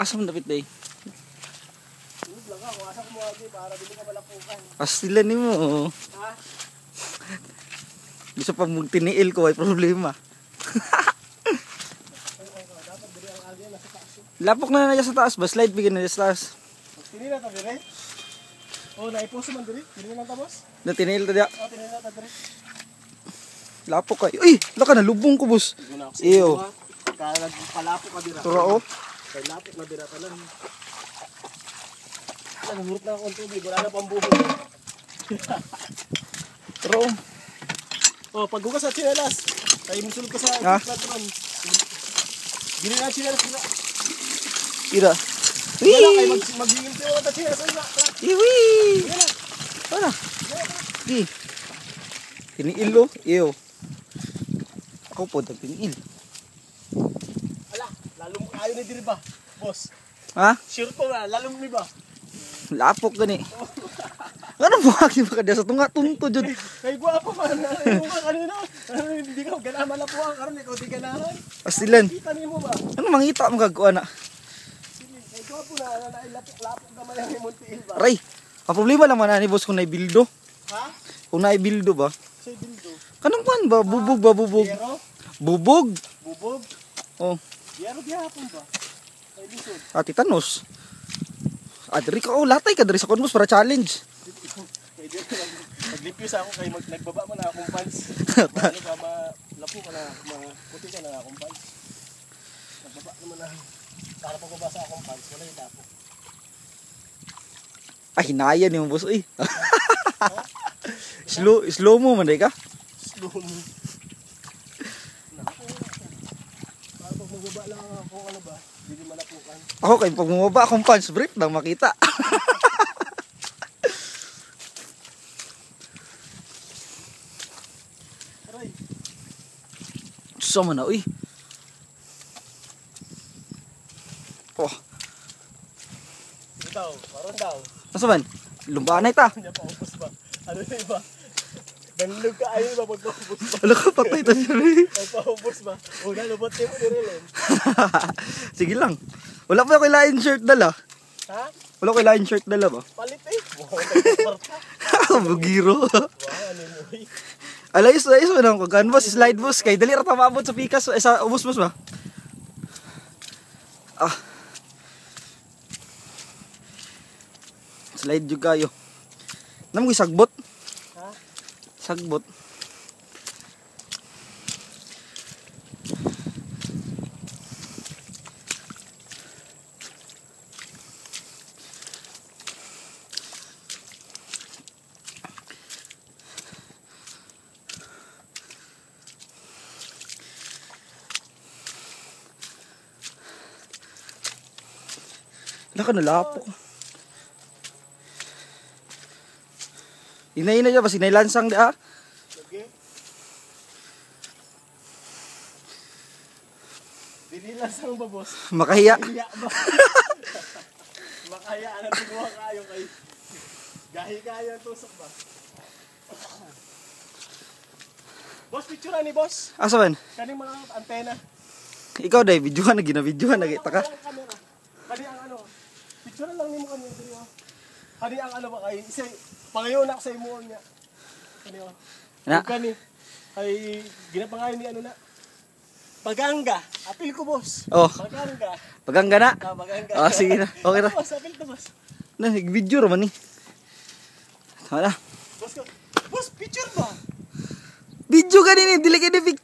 Asa mo dapat day? Tulog lang ako, asa ko mo lagi para dili ka malapukan. Pastilan ni mo. Ha? Bisa pa mong tiniil ko ay problema. Dapat diri ang agi nasa taas. Lapok na na sa taas ba? Slide bigyan na sa taas. Tinila ta dire. Oh, naipuso man dire. Dili man ta boss. Na tiniil ta dia. Oh, tinila ta dire. Lapok kay. Uy, laka na lubong ko boss. Iyo. Kaya nagpalapo ka dira. Tura oh. Kay lapok na dira tanan. Nagurot na akong tubig, wala na pang buhol. Tura oh. Oh, paghugas sa chinelas. Kay musulog ka sa patron. Dili na chinelas dira. Ira. Wala kay magiging tayo ta chinelas na. Iwi. Para. Di. Tiniil lo. Iyo. Ako po tiniil. Ala, lalong ayo ni diri ba, boss? Ha? Sure ko na, lalong ni ba? Lapok gani. Ano mo aki ba kada sa tunga tunto jud. Kay guwapo man, ano ka kanina? Hindi ka ganahan malapuan karon ikaw di ganahan. Pastilan. Kita nimo ba? Ano mangita mo gagkuha na? Kay guwapo na lapok gamay ang imong tiil ba? Aray. Ang problema lang man ni boss kung naibildo. Ha? Kung naibildo ba? Say bildo. Kanang kuan ba bubog ba bubog? Yero? Bubog. Bubog? Oh, Yero gihapon ba? Kay lisod. titanos. Diri ka latay ka diri sa konmos para challenge. Kay diri naglipis ako kay nagbaba man akong pants. Ano ba malapo ka na puti ka na akong pants. Nagbaba naman na para pagbaba sa akong pants wala yung tapo. Hinaya ni mo boss uy. slow mo man day ka. Slow mo. Para pag magbaba lang ako ano ba, hindi malapukan. Ako kay pag bumaba akong pants brief nang makita. Aray, Sama na uy. Oh, ito daw, maron daw. asa man? Lumbanay ta. Kanya pa ubos ba? Ano na iba? Nanlug ka ayaw ba pagpaubos ba? Ala ka patay ta siya. Pagpaubos ba? O nalubot mo ni Relen. Sige lang. Wala pa ako lain shirt dala. Ha? Wala ko lain shirt dala ba? Palit eh. Wow, nagpaparta. Bugiro. Wow, ano mo eh. Alayos mo nang canvas slide boss kay dali ra ta maabot sa pikas sa ubos boss ba? Slide jud kayo. Namo sagbot. Ha? Sagbot. Laka na lapok. Inay na siya ba? Sinailansang di ah? Okay. Dinilasang ba boss? Makahiya. Makahiya ba? Makahiya ang tiguha kayo kay gahi kayo ang tusok ba? Boss, picture ni boss. Asa man? Kaning mga antena. Ikaw day, videohan na ginabidyohan na kita ka. Kani ang ano? Picture lang nimo kanyo diri oh. Kani ang ano ba kay isa pangayon ako sa imo niya. Kani oh. Na. Kani ay ginapangayon ni ano na. Paganga. Apil ko boss. Oh, Paganga. pagangga na. Paganga. Sige na. Okay na. Boss, apil to boss. Na, video raman ni. Wala. Boss, picture ba? Video ka din eh, dili ka ni picture.